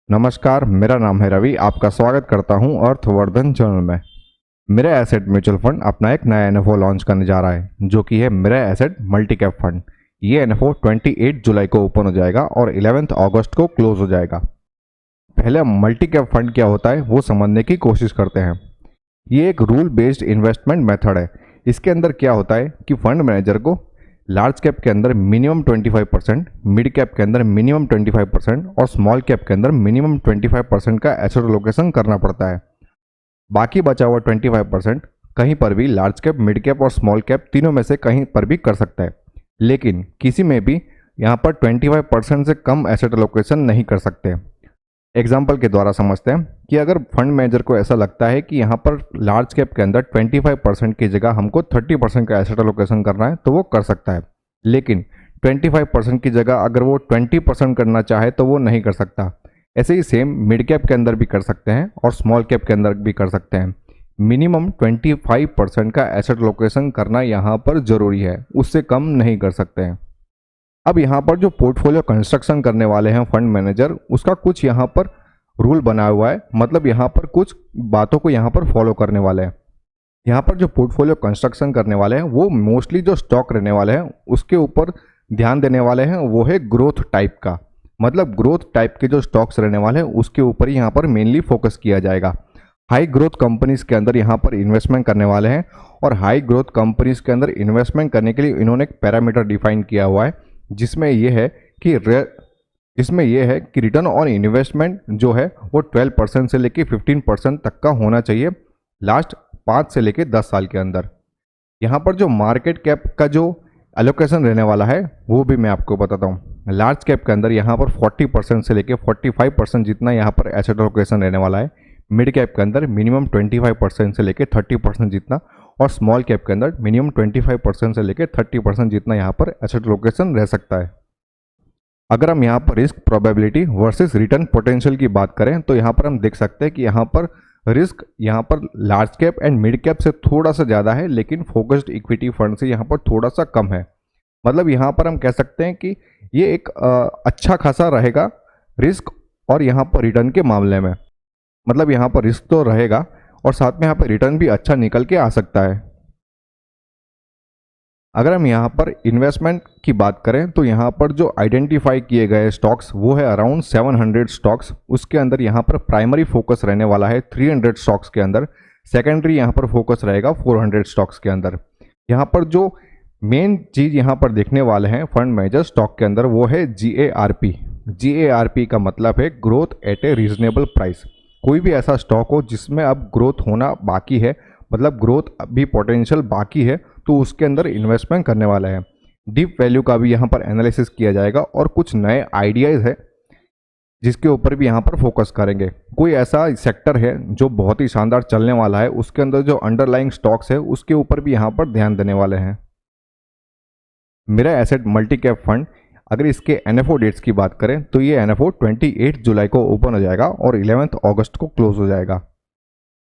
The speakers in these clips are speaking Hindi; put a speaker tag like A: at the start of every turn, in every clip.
A: नमस्कार, मेरा नाम है रवि। आपका स्वागत करता हूं अर्थवर्धन चैनल में। मेरा एसेट म्यूचुअल फंड अपना एक नया एनएफओ लॉन्च करने जा रहा है, जो कि है मेरा एसेट मल्टी कैप फंड। ये एनएफओ 28 जुलाई को ओपन हो जाएगा और 11 अगस्त को क्लोज हो जाएगा। पहले हम मल्टी कैप फंड क्या होता है वो समझने की कोशिश करते हैं। ये एक रूल बेस्ड इन्वेस्टमेंट मेथड है। इसके अंदर क्या होता है कि फंड मैनेजर को लार्ज कैप के अंदर मिनिमम 25%, मिड कैप के अंदर मिनिमम 25% और स्मॉल कैप के अंदर मिनिमम 25% का एसेट एलोकेशन करना पड़ता है। बाकी बचा हुआ 25% कहीं पर भी लार्ज कैप, मिड कैप और स्मॉल कैप तीनों में से कहीं पर भी कर सकता है, लेकिन किसी में भी यहाँ पर 25% से कम एसेट एलोकेशन नहीं कर सकते। एग्जाम्पल के द्वारा समझते हैं कि अगर फंड मैनेजर को ऐसा लगता है कि यहाँ पर लार्ज कैप के अंदर 25% की जगह हमको 30% का एसेट एलोकेशन करना है तो वो कर सकता है, लेकिन 25% की जगह अगर वो 20% करना चाहे तो वो नहीं कर सकता। ऐसे ही सेम मिड कैप के अंदर भी कर सकते हैं और स्मॉल कैप के अंदर भी कर सकते हैं। मिनिमम 25% का एसेट एलोकेशन करना यहाँ पर ज़रूरी है, उससे कम नहीं कर सकते हैं। अब यहाँ पर जो पोर्टफोलियो कंस्ट्रक्शन करने वाले हैं फंड मैनेजर, उसका कुछ यहाँ पर रूल बना हुआ है, मतलब यहाँ पर कुछ बातों को यहाँ पर फॉलो करने वाले हैं। यहाँ पर जो पोर्टफोलियो कंस्ट्रक्शन करने वाले हैं वो मोस्टली जो स्टॉक रहने वाले हैं उसके ऊपर ध्यान देने वाले हैं, वो है ग्रोथ टाइप का। मतलब ग्रोथ टाइप के जो स्टॉक्स रहने वाले हैं उसके ऊपर ही यहाँ पर मेनली फोकस किया जाएगा। हाई ग्रोथ कंपनीज के अंदर यहाँ पर इन्वेस्टमेंट करने वाले हैं, और हाई ग्रोथ कंपनीज के अंदर इन्वेस्टमेंट करने के लिए इन्होंने एक पैरामीटर डिफाइन किया हुआ है, जिसमें यह है कि रिटर्न ऑन इन्वेस्टमेंट जो है वो 12% से लेके 15% तक का होना चाहिए लास्ट 5 से लेके 10 साल के अंदर। यहाँ पर जो मार्केट कैप का जो एलोकेशन रहने वाला है वो भी मैं आपको बताता हूँ। लार्ज कैप के अंदर यहाँ पर 40% से लेके 45% जितना यहाँ पर एसेट एलोकेशन रहने वाला है। मिड कैप के अंदर मिनिमम 25% से लेके 30% जितना, और स्मॉल कैप के अंदर मिनिमम 25% से लेकर 30% जितना यहाँ पर एसेट एलोकेशन रह सकता है। अगर हम यहाँ पर risk probability versus return potential की बात करें तो यहाँ पर हम देख सकते हैं कि यहाँ पर रिस्क यहाँ पर large cap and mid cap से थोड़ा सा ज़्यादा है, लेकिन फोकस्ड इक्विटी फंड से यहाँ पर थोड़ा सा कम है। मतलब यहाँ पर हम कह सकते हैं कि ये एक अच्छा खासा रहेगा रिस्क और यहाँ पर रिटर्न के मामले में। मतलब यहाँ पर रिस्क तो रहेगा और साथ में यहाँ पर रिटर्न भी अच्छा निकल के आ सकता है। अगर हम यहाँ पर इन्वेस्टमेंट की बात करें तो यहाँ पर जो आइडेंटिफाई किए गए स्टॉक्स वो है अराउंड 700 स्टॉक्स। उसके अंदर यहाँ पर प्राइमरी फोकस रहने वाला है 300 स्टॉक्स के अंदर, सेकेंडरी यहाँ पर फोकस रहेगा 400 स्टॉक्स के अंदर। यहाँ पर जो मेन चीज़ यहाँ पर देखने वाले हैं फंड मैनेजर स्टॉक के अंदर वो है GARP। GARP का मतलब है growth at A reasonable price. कोई भी ऐसा स्टॉक हो जिसमें अब ग्रोथ होना बाकी है, मतलब ग्रोथ अभी पोटेंशियल बाकी है, तो उसके अंदर इन्वेस्टमेंट करने वाला है। डीप वैल्यू का भी यहाँ पर एनालिसिस किया जाएगा और कुछ नए आइडियाज़ है जिसके ऊपर भी यहाँ पर फोकस करेंगे। कोई ऐसा सेक्टर है जो बहुत ही शानदार चलने वाला है, उसके अंदर जो अंडरलाइंग स्टॉक्स है उसके ऊपर भी यहाँ पर ध्यान देने वाले हैं। मेरा एसेट मल्टी कैप फंड, अगर इसके एनएफओ डेट्स की बात करें तो ये एनएफओ 28 जुलाई को ओपन हो जाएगा और 11 अगस्त को क्लोज हो जाएगा।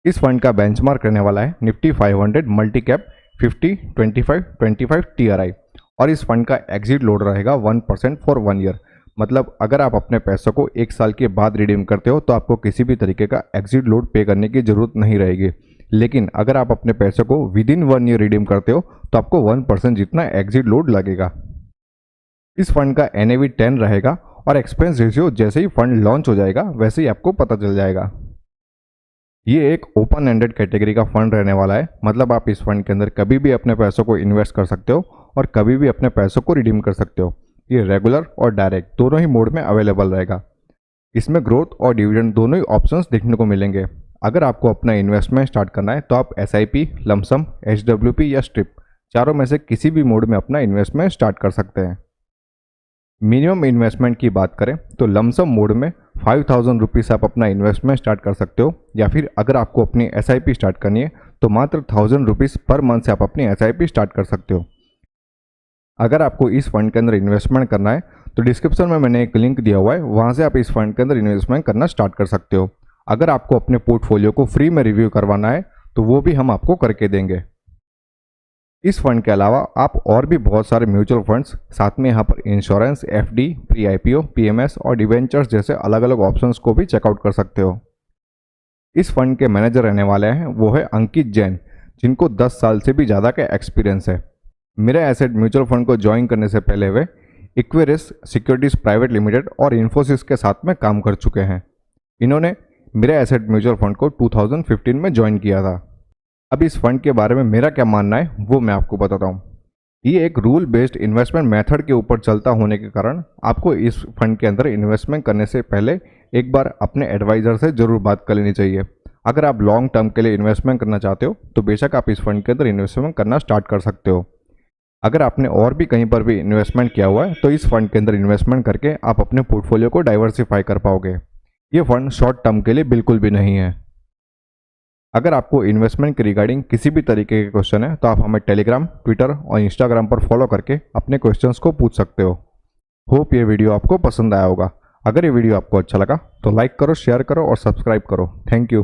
A: इस फंड का बेंचमार्क रहने वाला है निफ्टी 500 मल्टी कैप 50 25 25 TRI, और इस फंड का एग्जिट लोड रहेगा 1% फॉर 1 ईयर। मतलब अगर आप अपने पैसों को 1 साल के बाद रिडीम करते हो तो आपको किसी भी तरीके का एग्जिट लोड पे करने की ज़रूरत नहीं रहेगी, लेकिन अगर आप अपने पैसों को विदिन 1 ईयर रिडीम करते हो तो आपको 1% जितना एग्जिट लोड लगेगा। इस फंड का NAV 10 रहेगा और एक्सपेंस रेशियो जैसे ही फंड लॉन्च हो जाएगा वैसे ही आपको पता चल जाएगा। ये एक ओपन एंडेड कैटेगरी का फंड रहने वाला है, मतलब आप इस फंड के अंदर कभी भी अपने पैसों को इन्वेस्ट कर सकते हो और कभी भी अपने पैसों को रिडीम कर सकते हो। ये रेगुलर और डायरेक्ट दोनों ही मोड में अवेलेबल रहेगा। इसमें ग्रोथ और डिविडेंड दोनों ही ऑप्शंस देखने को मिलेंगे। अगर आपको अपना इन्वेस्टमेंट स्टार्ट करना है तो आप SIP, लमसम, HWP या स्ट्रिप चारों में से किसी भी मोड में अपना इन्वेस्टमेंट स्टार्ट कर सकते हैं। मिनिमम इन्वेस्टमेंट की बात करें तो लमसम मोड में 5000 रुपीज़ आप अपना इन्वेस्टमेंट स्टार्ट कर सकते हो, या फिर अगर आपको अपनी SIP स्टार्ट करनी है तो मात्र 1000 रुपीज़ पर मंथ से आप अपनी SIP स्टार्ट कर सकते हो। अगर आपको इस फंड के अंदर इन्वेस्टमेंट करना है तो डिस्क्रिप्शन में मैंने एक लिंक दिया हुआ है, वहाँ से आप इस फंड के अंदर इन्वेस्टमेंट करना स्टार्ट कर सकते हो। अगर आपको अपने पोर्टफोलियो को फ्री में रिव्यू करवाना है तो वो भी हम आपको करके देंगे। इस फंड के अलावा आप और भी बहुत सारे म्यूचुअल फंड्स, साथ में यहाँ पर insurance, FD, pre IPO, PMS और डिवेंचर्स जैसे अलग अलग ऑप्शंस को भी चेकआउट कर सकते हो। इस फंड के मैनेजर रहने वाले हैं वो है अंकित जैन, जिनको 10 साल से भी ज़्यादा का एक्सपीरियंस है। मेरा एसेट म्यूचुअल फंड को ज्वाइन करने से पहले वे इक्वेरिस सिक्योरिटीज प्राइवेट लिमिटेड और इन्फोसिस के साथ में काम कर चुके हैं। इन्होंने मेरा एसेट म्यूचुअल फंड को 2015 में ज्वाइन किया था। अब इस फंड के बारे में मेरा क्या मानना है वो मैं आपको बताता हूँ। ये एक रूल बेस्ड इन्वेस्टमेंट मेथड के ऊपर चलता होने के कारण आपको इस फंड के अंदर इन्वेस्टमेंट करने से पहले एक बार अपने एडवाइज़र से ज़रूर बात कर लेनी चाहिए। अगर आप लॉन्ग टर्म के लिए इन्वेस्टमेंट करना चाहते हो तो बेशक आप इस फंड के अंदर इन्वेस्टमेंट करना स्टार्ट कर सकते हो। अगर आपने और भी कहीं पर भी इन्वेस्टमेंट किया हुआ है तो इस फंड के अंदर इन्वेस्टमेंट करके आप अपने पोर्टफोलियो को डाइवर्सिफाई कर पाओगे। ये फंड शॉर्ट टर्म के लिए बिल्कुल भी नहीं है। अगर आपको इन्वेस्टमेंट के रिगार्डिंग किसी भी तरीके के क्वेश्चन है तो आप हमें टेलीग्राम, ट्विटर और इंस्टाग्राम पर फॉलो करके अपने क्वेश्चंस को पूछ सकते हो। होप ये वीडियो आपको पसंद आया होगा। अगर ये वीडियो आपको अच्छा लगा तो लाइक करो, शेयर करो और सब्सक्राइब करो। Thank you.